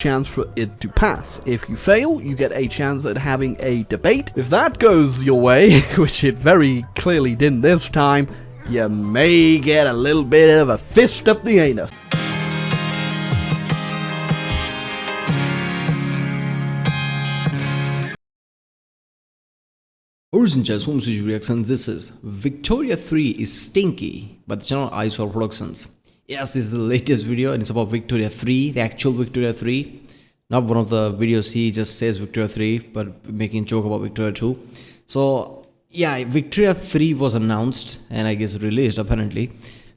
chance for it to pass. If you fail, you get a chance at having a debate. If that goes your way, which it very clearly didn't this time, you may get a little bit of a fist up the anus. Reaction. This is Victoria 3 is Stinky by the channel iSorrowproductions. Yes, this is the latest video and it's about Victoria 3, the actual Victoria 3. Not one of the videos he just says Victoria 3, but making joke about Victoria 2. So yeah, Victoria 3 was announced and I guess released apparently.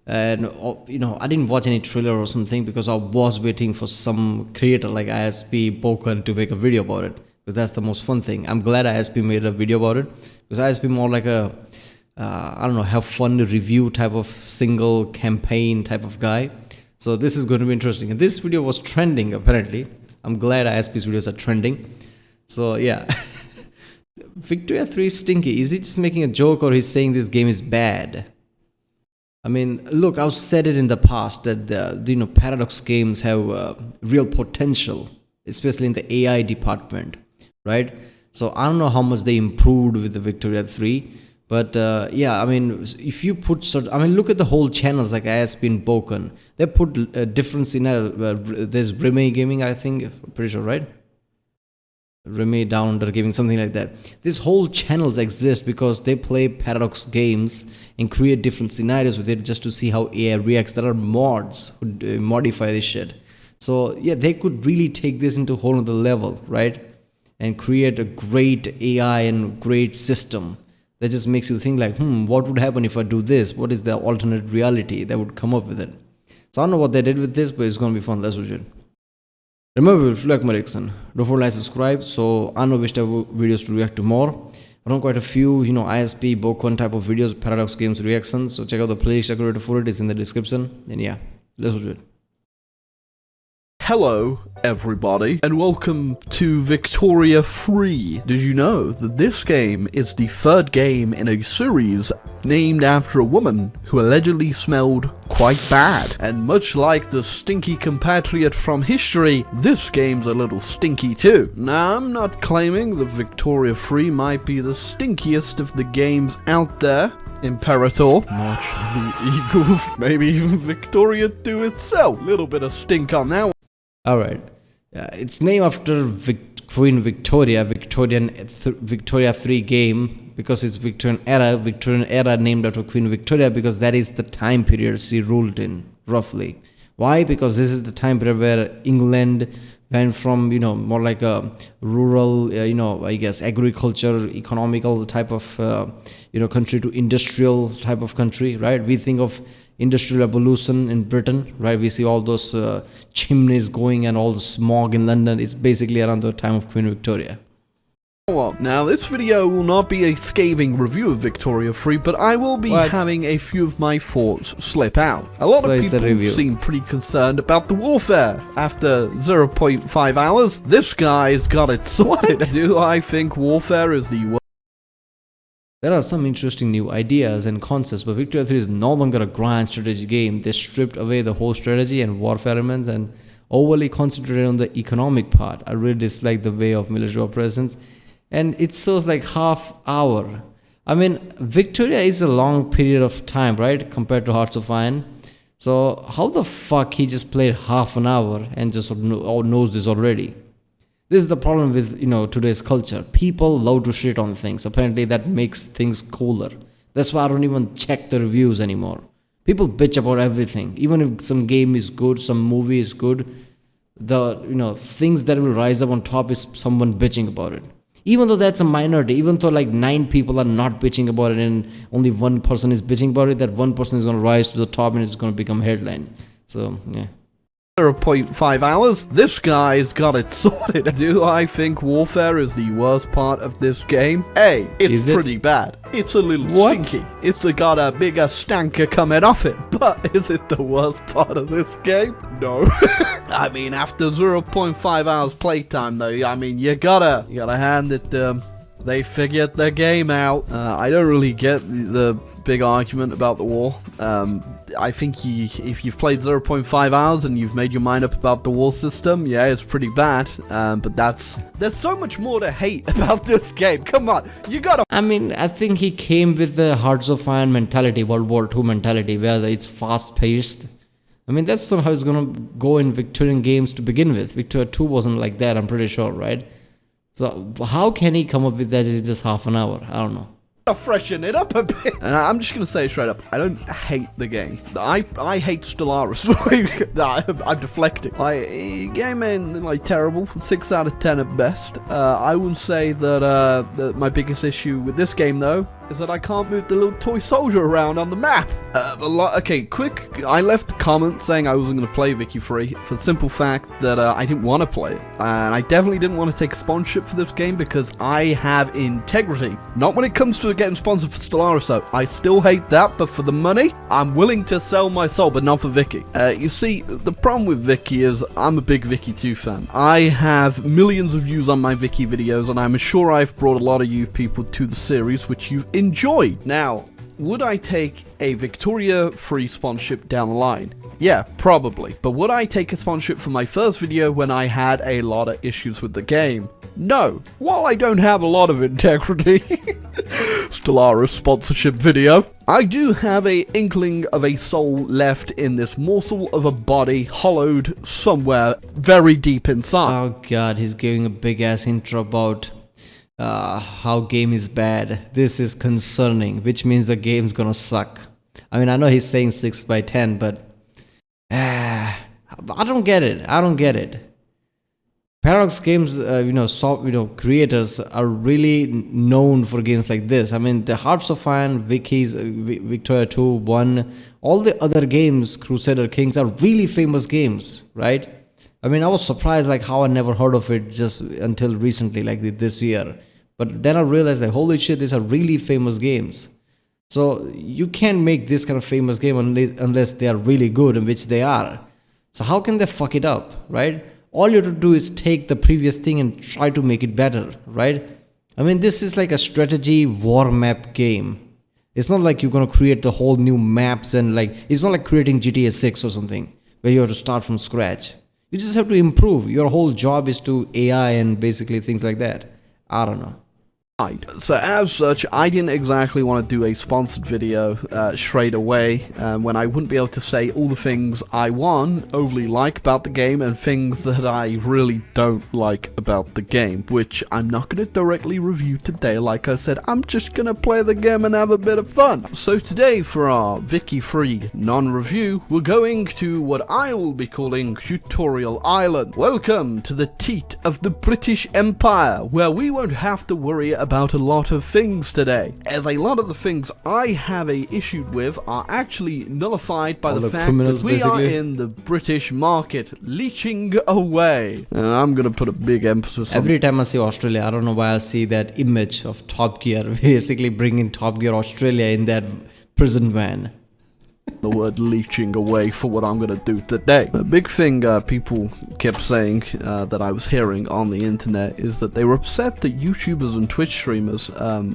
And I didn't watch any trailer or something because I was waiting for some creator like ISP Boken to make a video about it. Because that's the most fun thing. I'm glad ISP made a video about it. Because ISP more like a, have fun review type of single campaign type of guy. So this is going to be interesting. And this video was trending apparently. I'm glad ISP's videos are trending. So yeah. Victoria 3 Stinky. Is he just making a joke or he's saying this game is bad? I mean, look, I've said it in the past that the Paradox games have real potential, especially in the AI department. Right, so I don't know how much they improved with the Victoria 3, but yeah, I mean, if you put look at the whole channels like ISP and Boken. They put a different scenario. There's Remy Gaming, I think, pretty sure, right? Remy Down Under Gaming, something like that. These whole channels exist because they play Paradox games and create different scenarios with it just to see how AI reacts. There are mods who modify this shit. So yeah, they could really take this into a whole other level, right? And create a great AI and great system that just makes you think like, what would happen if I do this? What is the alternate reality that would come up with it? So I don't know what they did with this, but it's going to be fun. Let's watch it. Remember, if you like my reaction, don't forget to like, subscribe, so I know which type of videos to react to more. I done quite a few, ISP, Boken type of videos, Paradox Games reactions. So check out the playlist I created for it. It's in the description. And yeah, let's watch it. Hello, everybody, and welcome to Victoria 3. Did you know that this game is the third game in a series named after a woman who allegedly smelled quite bad? And much like the stinky compatriot from history, this game's a little stinky too. Now, I'm not claiming that Victoria 3 might be the stinkiest of the games out there. Imperator, March of the Eagles, maybe even Victoria 2 itself. Little bit of stink on that one. Alright, it's named after Queen Victoria, Victoria 3 game, because it's Victorian era named after Queen Victoria because that is the time period she ruled in, roughly. Why? Because this is the time period where England went from, more like a rural, I guess, agriculture, economical type of, country to industrial type of country, right? We think of industrial revolution in Britain, right? We see all those chimneys going and all the smog in London. It's basically around the time of Queen Victoria. Well, now this video will not be a scathing review of Victoria 3, but I will be having a few of my thoughts slip out. A lot of people seem pretty concerned about the warfare. After 0.5 hours, this guy's got it sorted. Do I think warfare is the worst? There are some interesting new ideas and concepts, but Victoria 3 is no longer a grand strategy game. They stripped away the whole strategy and warfare elements and overly concentrated on the economic part. I really dislike the way of military operations. And it shows like half hour. I mean, Victoria is a long period of time, right? Compared to Hearts of Iron. So how the fuck he just played half an hour and just knows this already? This is the problem with, today's culture. People love to shit on things. Apparently that makes things cooler. That's why I don't even check the reviews anymore. People bitch about everything. Even if some game is good, some movie is good, the, things that will rise up on top is someone bitching about it. Even though that's a minority, even though like 9 people are not bitching about it and only 1 person is bitching about it, that 1 person is going to rise to the top and it's going to become a headline. So, yeah. 0.5 hours, this guy's got it sorted. Do I think warfare is the worst part of this game? A, it's pretty bad. It's a little stinky. It's got a bigger stanker coming off it. But is it the worst part of this game? No. I mean, after 0.5 hours playtime though, I mean, you gotta hand it They figured their game out. I don't really get the big argument about the war. I think if you've played 0.5 hours and you've made your mind up about the war system, yeah, it's pretty bad. But there's so much more to hate about this game. Come on, you gotta. I mean, I think he came with the Hearts of Iron mentality, World War II mentality, where it's fast-paced. I mean, that's not how it's gonna go in Victorian games to begin with. Victoria 2 wasn't like that, I'm pretty sure, right? So how can he come up with that in just half an hour? I don't know. Freshen it up a bit. And I'm just gonna say straight up, I don't hate the game. I hate Stellaris. I'm deflecting. Game ain't like terrible. 6 out of 10 at best. I will say that my biggest issue with this game though is that I can't move the little toy soldier around on the map. Okay, quick. I left a comment saying I wasn't going to play Vicky Free for the simple fact that I didn't want to play it. And I definitely didn't want to take a sponsorship for this game because I have integrity. Not when it comes to getting sponsored for Stellaris though. I still hate that, but for the money, I'm willing to sell my soul, but not for Vicky. You see, the problem with Vicky is I'm a big Vicky 2 fan. I have millions of views on my Vicky videos, and I'm sure I've brought a lot of you people to the series, which you've enjoyed. Now, would I take a Victoria free sponsorship down the line? Yeah, probably. But would I take a sponsorship for my first video when I had a lot of issues with the game? No. While I don't have a lot of integrity, Stellaris sponsorship video, I do have a inkling of a soul left in this morsel of a body hollowed somewhere very deep inside. Oh god, he's giving a big ass intro about how game is bad. This is concerning, which means the game's gonna suck. I mean, I know he's saying 6 by 10, but I don't get it. I don't get it. Paradox Games, creators are really known for games like this. I mean, the Hearts of Iron, Victoria 2, 1, all the other games, Crusader Kings, are really famous games, right? I mean, I was surprised like how I never heard of it just until recently, like this year. But then I realized that, holy shit, these are really famous games. So you can't make this kind of famous game unless they are really good, in which they are. So how can they fuck it up, right? All you have to do is take the previous thing and try to make it better, right? I mean, this is like a strategy war map game. It's not like you're going to create the whole new maps and like, it's not like creating GTA 6 or something where you have to start from scratch. You just have to improve. Your whole job is to AI and basically things like that. I don't know. So as such, I didn't exactly want to do a sponsored video straight away when I wouldn't be able to say all the things I overly like about the game and things that I really don't like about the game, which I'm not going to directly review today. Like I said, I'm just going to play the game and have a bit of fun. So today for our Vicky Free non-review, we're going to what I will be calling Tutorial Island. Welcome to the teat of the British Empire, where we won't have to worry about a lot of things today, as a lot of the things I have a issue with are actually nullified by the fact that we are in the British market, leeching away. And I'm gonna put a big emphasis on every time I see Australia, I don't know why I see that image of Top Gear, basically bringing Top Gear Australia in that prison van. the word leeching away for what I'm gonna do today. A big thing people kept saying that I was hearing on the internet is that they were upset that YouTubers and Twitch streamers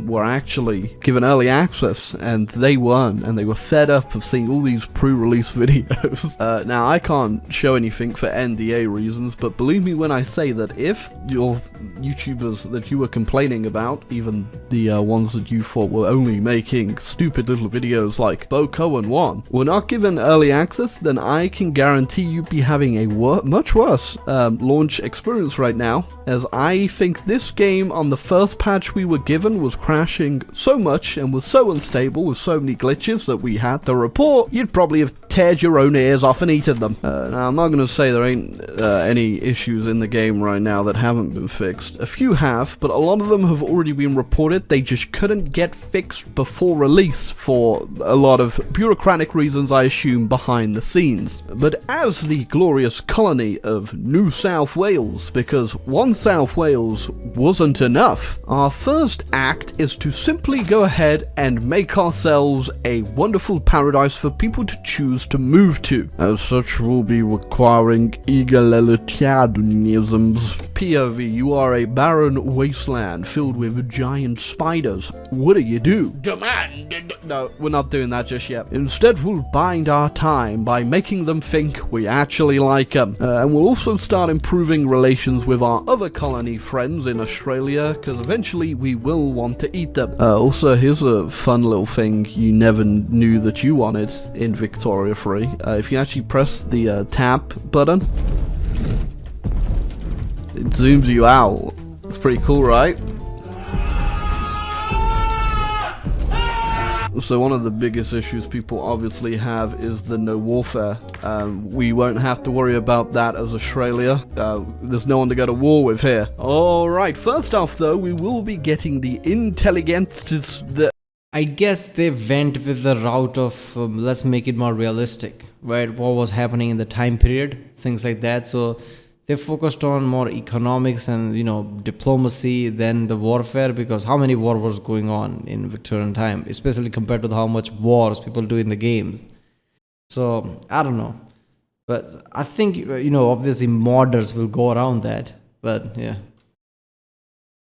were actually given early access and they weren't, and they were fed up of seeing all these pre-release videos. Now I can't show anything for NDA reasons, but believe me when I say that if your YouTubers that you were complaining about, even the ones that you thought were only making stupid little videos like Bo Cohen 1, were not given early access, then I can guarantee you'd be having a much worse launch experience right now, as I think this game on the first patch we were given was crashing so much and was so unstable with so many glitches that we had to report, you'd probably have teared your own ears off and eaten them. Now I'm not going to say there ain't any issues in the game right now that haven't been fixed. A few have, but a lot of them have already been reported. They just couldn't get fixed before release for a lot of bureaucratic reasons, I assume, behind the scenes. But as the glorious colony of New South Wales, because one South Wales wasn't enough, our first act is to simply go ahead and make ourselves a wonderful paradise for people to choose to move to. As such, we'll be requiring egalitarianisms. POV, you are a barren wasteland filled with giant spiders. What do you do? Demand. No, we're not doing that just yet. Instead, we'll bind our time by making them think we actually like them. And we'll also start improving relations with our other colony friends in Australia, because eventually we will want to eat them. Also, here's a fun little thing you never knew that you wanted in Victoria 3. If you actually press the tab button, it zooms you out. It's pretty cool, right? So one of the biggest issues people obviously have is the no warfare. We won't have to worry about that as Australia. There's no one to go to war with here. Alright, first off though, we will be getting the intelligence. I guess they went with the route of let's make it more realistic, right? What was happening in the time period, things like that. So they focused on more economics and, you know, diplomacy than the warfare, because how many war was going on in Victorian time, especially compared to how much wars people do in the games. So I don't know, but I think, you know, obviously modders will go around that, but yeah.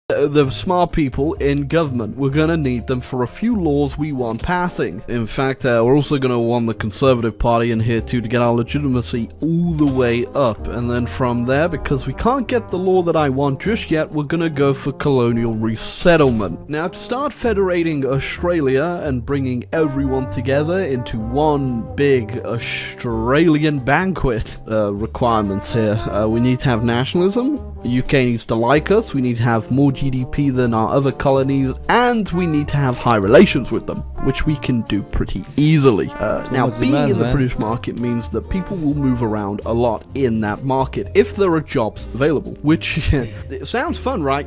The smart people in government, we're gonna need them for a few laws we want passing. In fact, we're also gonna want the Conservative Party in here too to get our legitimacy all the way up. And then from there, because we can't get the law that I want just yet, we're gonna go for colonial resettlement. Now, to start federating Australia and bringing everyone together into one big Australian banquet, requirements here. We need to have nationalism. The UK needs to like us, we need to have more GDP than our other colonies, and we need to have high relations with them, which we can do pretty easily. Now, being in the British market means that people will move around a lot in that market if there are jobs available, which it sounds fun, right?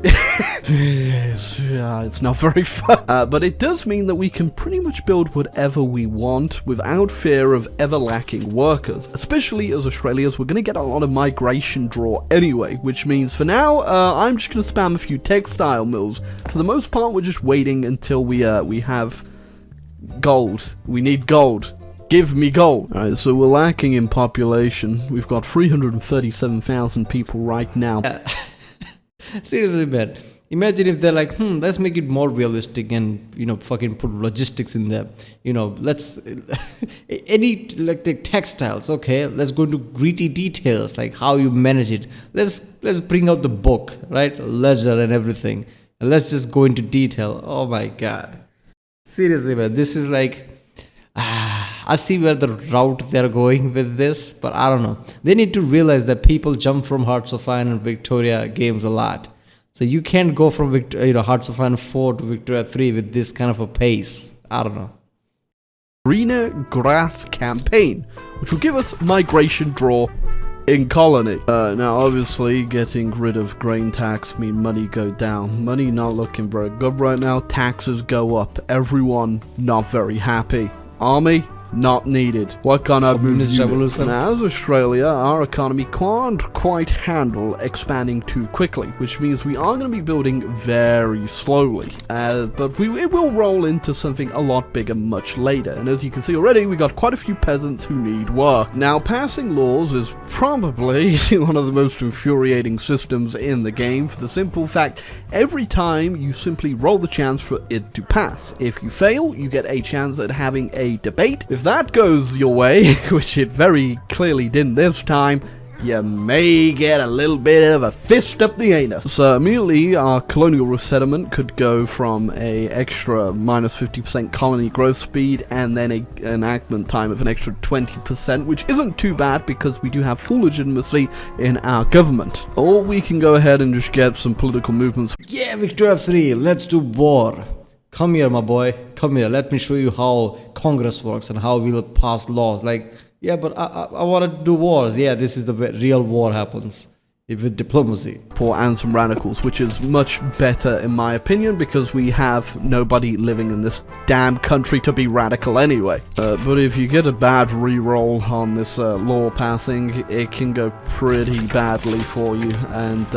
It's not very fun. But it does mean that we can pretty much build whatever we want without fear of ever lacking workers, especially as Australians. We're going to get a lot of migration draw anyway, which means for now, I'm just going to spam a few textile mills. For the most part, we're just waiting until we have gold. We need gold. Give me gold. Alright, so we're lacking in population. We've got 337,000 people right now. Seriously, man. Imagine if they're like, let's make it more realistic and, you know, fucking put logistics in there. You know, let's, any, like the textiles, okay, let's go into gritty details, like how you manage it. Let's bring out the book, right? Ledger and everything. And let's just go into detail. Oh my God. Seriously, man, this is like, I see where the route they're going with this, but I don't know. They need to realize that people jump from Hearts of Iron and Victoria games a lot. So you can't go from Hearts of Iron 4 to Victoria 3 with this kind of a pace. I don't know. Greener Grass Campaign, which will give us migration draw in colony. Now, obviously, getting rid of grain tax mean money go down. Money not looking very good right now. Taxes go up. Everyone not very happy. Army not needed. What kind of moves? Now, as Australia, our economy can't quite handle expanding too quickly, which means we are going to be building very slowly. But it will roll into something a lot bigger much later. And as you can see already, we got quite a few peasants who need work. Now, passing laws is probably one of the most infuriating systems in the game, for the simple fact, every time you simply roll the chance for it to pass. If you fail, you get a chance at having a debate. If that goes your way, which it very clearly didn't this time, you may get a little bit of a fist up the anus. So immediately our colonial resettlement could go from a extra minus 50% colony growth speed and then an enactment time of an extra 20%, which isn't too bad because we do have full legitimacy in our government. Or we can go ahead and just get some political movements. Yeah, Victoria 3, let's do war. Come here, my boy. Come here. Let me show you how Congress works and how we'll pass laws. Like, yeah, but I want to do wars. Yeah, this is the real war happens with diplomacy. And some radicals, which is much better in my opinion because we have nobody living in this damn country to be radical anyway. But if you get a bad re-roll on this law passing, it can go pretty badly for you. And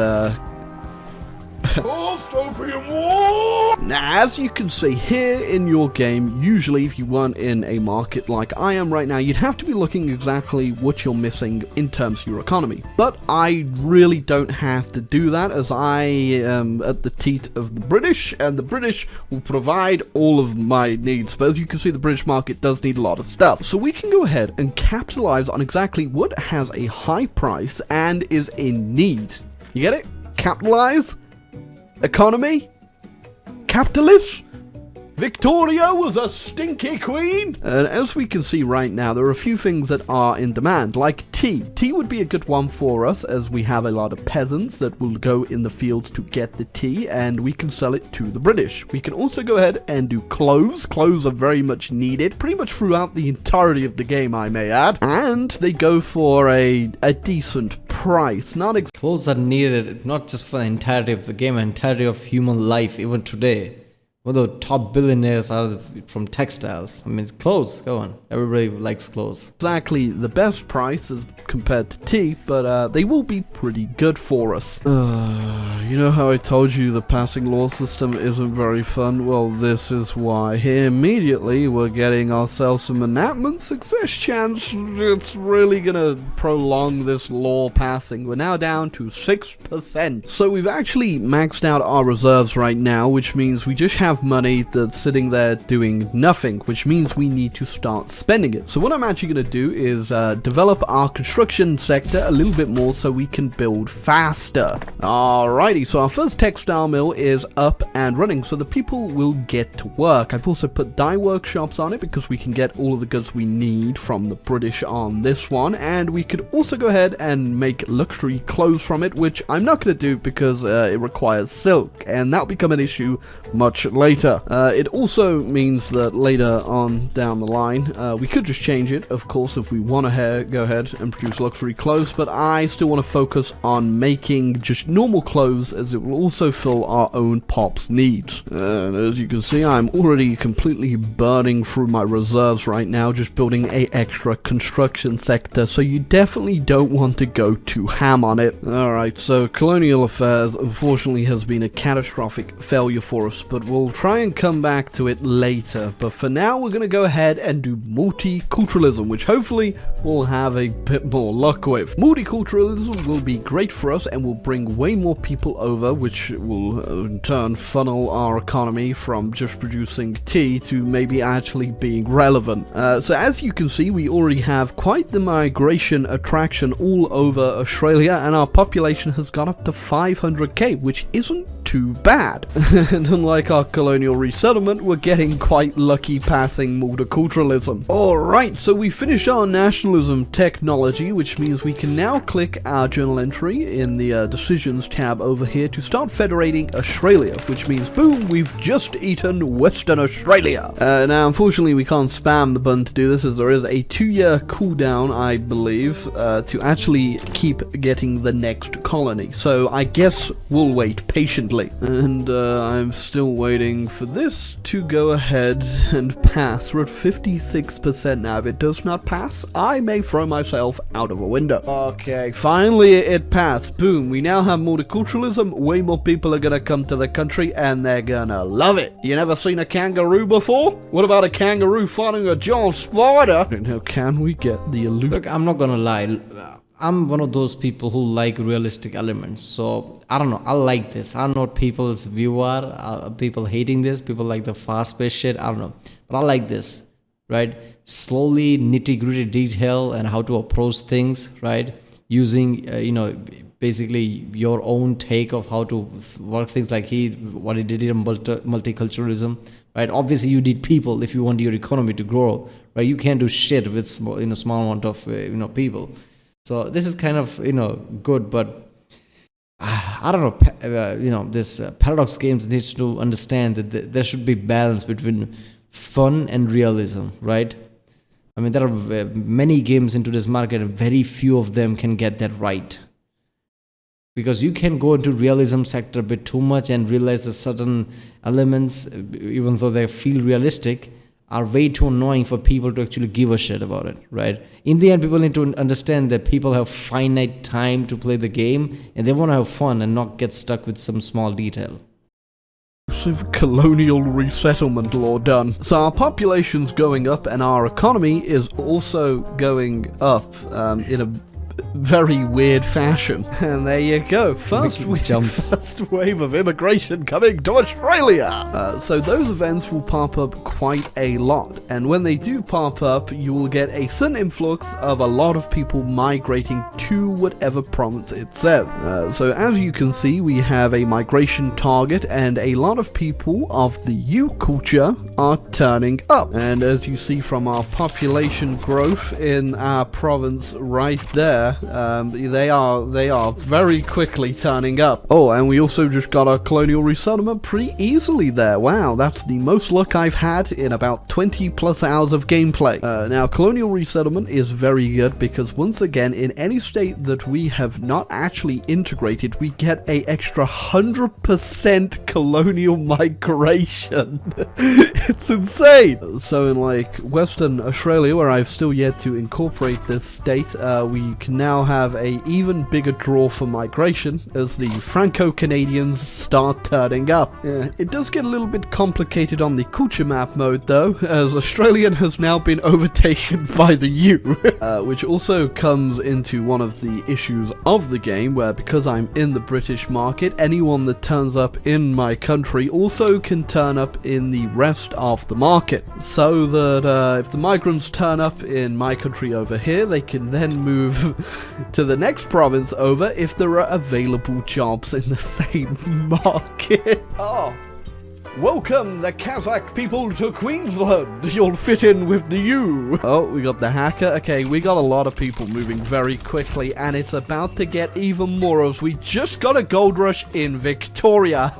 Now, as you can see here in your game, usually if you weren't in a market like I am right now, you'd have to be looking exactly what you're missing in terms of your economy. But I really don't have to do that, as I am at the teat of the British, and the British will provide all of my needs. But as you can see, the British market does need a lot of stuff. So we can go ahead and capitalize on exactly what has a high price and is in need. You get it? Capitalize? Economy? Capitalist? Victoria was a stinky queen! And as we can see right now, there are a few things that are in demand, like tea. Tea would be a good one for us, as we have a lot of peasants that will go in the fields to get the tea, and we can sell it to the British. We can also go ahead and do clothes. Clothes are very much needed, pretty much throughout the entirety of the game, I may add. And they go for a decent price. Clothes are needed not just for the entirety of the game, entirety of human life, even today. One of the top billionaires are from textiles. I mean, clothes, go on. Everybody likes clothes. Exactly the best price as compared to tea, but they will be pretty good for us. You know how I told you the passing law system isn't very fun? Well, this is why. Here immediately we're getting ourselves some enactment success chance. It's really gonna prolong this law passing. We're now down to 6%. So we've actually maxed out our reserves right now, which means we just have money that's sitting there doing nothing, which means we need to start spending it. So what I'm actually going to do is develop our construction sector a little bit more so we can build faster. Alrighty, so our first textile mill is up and running, so the people will get to work. I've also put dye workshops on it because we can get all of the goods we need from the British on this one, and we could also go ahead and make luxury clothes from it, which I'm not going to do because it requires silk, and that'll become an issue much later. It also means that later on down the line, we could just change it, of course, if we want to go ahead and produce luxury clothes, but I still want to focus on making just normal clothes, as it will also fill our own pop's needs. And as you can see, I'm already completely burning through my reserves right now, just building a extra construction sector, so you definitely don't want to go too ham on it. Alright, so colonial affairs unfortunately has been a catastrophic failure for us, but we'll try and come back to it later. But for now, we're going to go ahead and do multiculturalism, which hopefully we'll have a bit more luck with. Multiculturalism will be great for us and will bring way more people over, which will in turn funnel our economy from just producing tea to maybe actually being relevant. So as you can see, we already have quite the migration attraction all over Australia, and our population has gone up to 500k, which isn't too bad. And unlike our colonial resettlement, we're getting quite lucky passing multiculturalism. Alright, so we finished our nationalism technology, which means we can now click our journal entry in the decisions tab over here to start federating Australia, which means boom, we've just eaten Western Australia. Now unfortunately we can't spam the button to do this, as there is a 2-year cooldown, I believe, to actually keep getting the next colony. So I guess we'll wait patiently. And I'm still waiting for this to go ahead and pass. We're at 56% now. If it does not pass, I may throw myself out of a window. Okay, finally it passed. Boom, we now have multiculturalism. Way more people are gonna come to the country and they're gonna love it. You never seen a kangaroo before? What about a kangaroo fighting a giant spider? Now can we get the illusion? Look, I'm not gonna lie. I'm one of those people who like realistic elements, so I don't know, I like this. I don't know what people's view are, people hating this, people like the fast-paced shit, I don't know, but I like this, right? Slowly, nitty-gritty detail and how to approach things, right? Using, basically your own take of how to work things, like what he did in multiculturalism, right? Obviously, you need people if you want your economy to grow, right? You can't do shit with small amount of people. So this is kind of good, but I don't know. This Paradox Games needs to understand that there should be balance between fun and realism, right? I mean, there are many games into this market, and very few of them can get that right. Because you can go into realism sector a bit too much and realize that certain elements, even though they feel realistic, are way too annoying for people to actually give a shit about it, right? In the end, people need to understand that people have finite time to play the game and they want to have fun and not get stuck with some small detail. Colonial resettlement law done. So our population's going up and our economy is also going up in a very weird fashion. And there you go. First wave of immigration coming to Australia. So those events will pop up quite a lot. And when they do pop up, you will get a sudden influx of a lot of people migrating to whatever province it says. So as you can see, we have a migration target and a lot of people of the U culture are turning up. And as you see from our population growth in our province right there, they are very quickly turning up. Oh, and we also just got our colonial resettlement pretty easily there. Wow, that's the most luck I've had in about 20 plus hours of gameplay. Now, colonial resettlement is very good because once again, in any state that we have not actually integrated, we get a extra 100% colonial migration. It's insane. So in like Western Australia, where I've still yet to incorporate this state, we can now have a even bigger draw for migration as the Franco-Canadians start turning up. It does get a little bit complicated on the culture map mode though, as Australian has now been overtaken by the U, which also comes into one of the issues of the game, where because I'm in the British market, anyone that turns up in my country also can turn up in the rest of the market, so that if the migrants turn up in my country over here, they can then move to the next province over if there are available jobs in the same market. Oh. Welcome the Kazakh people to Queensland. You'll fit in with the U. Oh, we got the hacker. Okay, we got a lot of people moving very quickly, and it's about to get even more as we just got a gold rush in Victoria.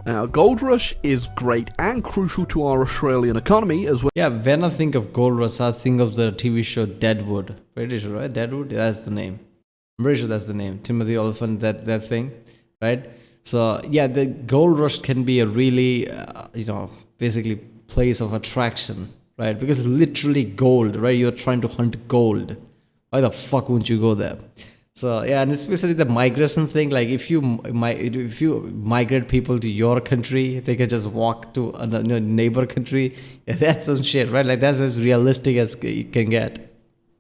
Now, gold rush is great and crucial to our Australian economy as well. Yeah, when I think of gold rush, I think of the TV show Deadwood. Pretty sure, right? Deadwood? That's the name. I'm pretty sure that's the name. Timothy Olyphant, that thing, right? So, yeah, the gold rush can be a really, basically place of attraction, right? Because it's literally gold, right? You're trying to hunt gold. Why the fuck wouldn't you go there? So yeah, and especially the migration thing, like if you migrate people to your country, they can just walk to a neighbor country. Yeah, that's some shit, right? Like that's as realistic as it can get.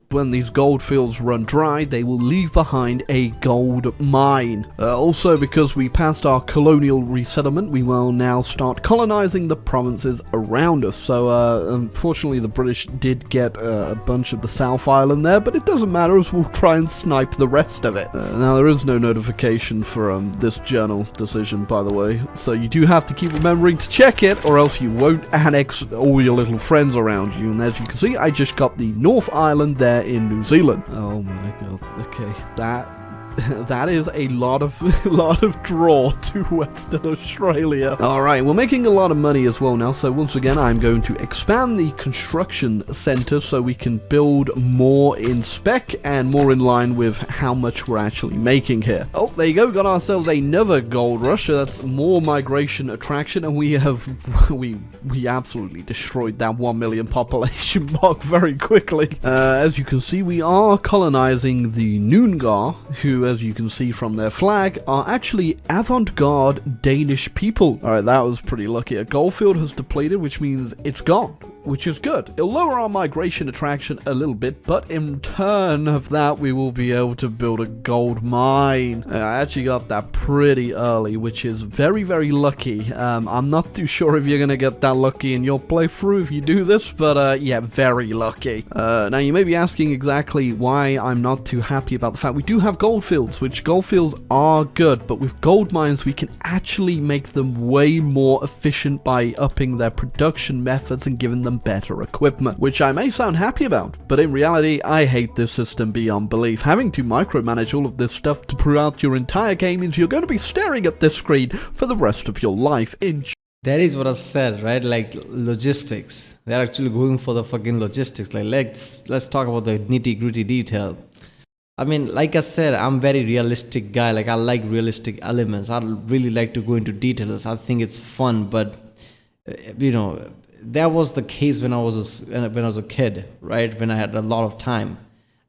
When these gold fields run dry, they will leave behind a gold mine. Also, because we passed our colonial resettlement, we will now start colonizing the provinces around us. So, unfortunately, the British did get a bunch of the South Island there, but it doesn't matter as we'll try and snipe the rest of it. Now, there is no notification for this journal decision, by the way, so you do have to keep remembering to check it, or else you won't annex all your little friends around you. And as you can see, I just got the North Island there in New Zealand. Oh my god. Okay, that is a lot of draw to Western Australia. Alright, we're making a lot of money as well now, so once again I'm going to expand the construction center so we can build more in spec and more in line with how much we're actually making here. Oh, there you go, got ourselves another gold rush, so that's more migration attraction, and we absolutely destroyed that 1 million population mark very quickly. As you can see, we are colonizing the Noongar, who, as you can see from their flag, are actually avant-garde Danish people. Alright, that was pretty lucky. A gold field has depleted, which means it's gone, which is good. It'll lower our migration attraction a little bit, but in turn of that, we will be able to build a gold mine. I actually got that pretty early, which is very, very lucky. I'm not too sure if you're going to get that lucky in your playthrough if you do this, but yeah, very lucky. Now, you may be asking exactly why I'm not too happy about the fact we do have gold fields, which gold fields are good, but with gold mines, we can actually make them way more efficient by upping their production methods and giving them better equipment, which I may sound happy about, but in reality, I hate this system beyond belief. Having to micromanage all of this stuff throughout your entire game means you're going to be staring at this screen for the rest of your life. That is what I said, right? Like logistics. They're actually going for the fucking logistics. Like let's talk about the nitty-gritty detail. I mean, like I said, I'm a very realistic guy. Like I like realistic elements. I really like to go into details. I think it's fun, but that was the case when I was a kid, right? When I had a lot of time.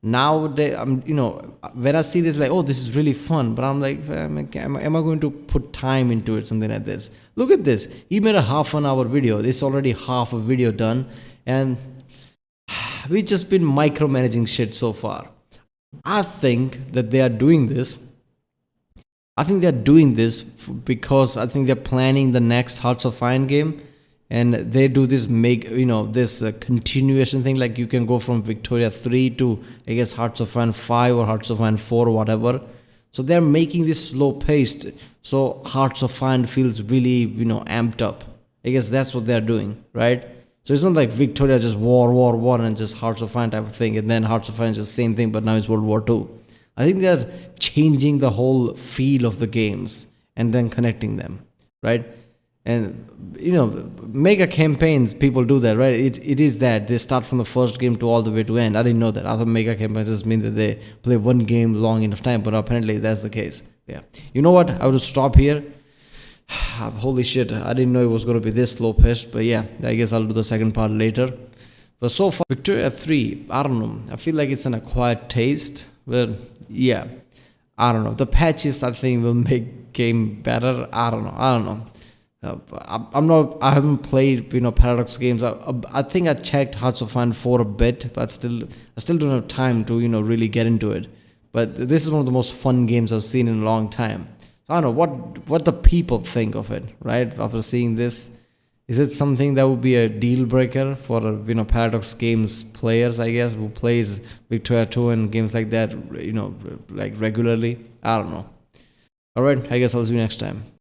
Nowadays, when I see this, like, oh, this is really fun, but I'm like, am I going to put time into it, something like this? Look at this. He made a half an hour video. It's already half a video done, and we've just been micromanaging shit so far. I think that they are doing this. I think they're doing this because I think they're planning the next Hearts of Iron game, and they do this continuation thing, like you can go from Victoria 3 to, I guess, Hearts of Iron 5 or Hearts of Iron 4 or whatever. So they're making this slow paced, so Hearts of Iron feels really amped up. I guess that's what they're doing, right? So it's not like Victoria just war and just Hearts of Iron type of thing, and then Hearts of Iron is just the same thing, but now it's World War II. I think they're changing the whole feel of the games and then connecting them, right? And mega campaigns, people do that, right? It is that they start from the first game to all the way to end. I didn't know that. Other mega campaigns just mean that they play one game long enough time, but apparently that's the case. Yeah. You know what? I would stop here. Holy shit, I didn't know it was going to be this slow paced, but yeah, I guess I'll do the second part later. But so far, Victoria 3, I don't know. I feel like it's an acquired taste, but yeah, I don't know. The patches, I think, will make game better. I don't know. I haven't played Paradox games. I think I checked Hearts of Iron 4 a bit, but I still don't have time to really get into it. But this is one of the most fun games I've seen in a long time. So I don't know what the people think of it, right? After seeing this, is it something that would be a deal breaker for Paradox Games players, I guess, who plays Victoria 2 and games like that, like regularly? I don't know. All right, I guess I'll see you next time.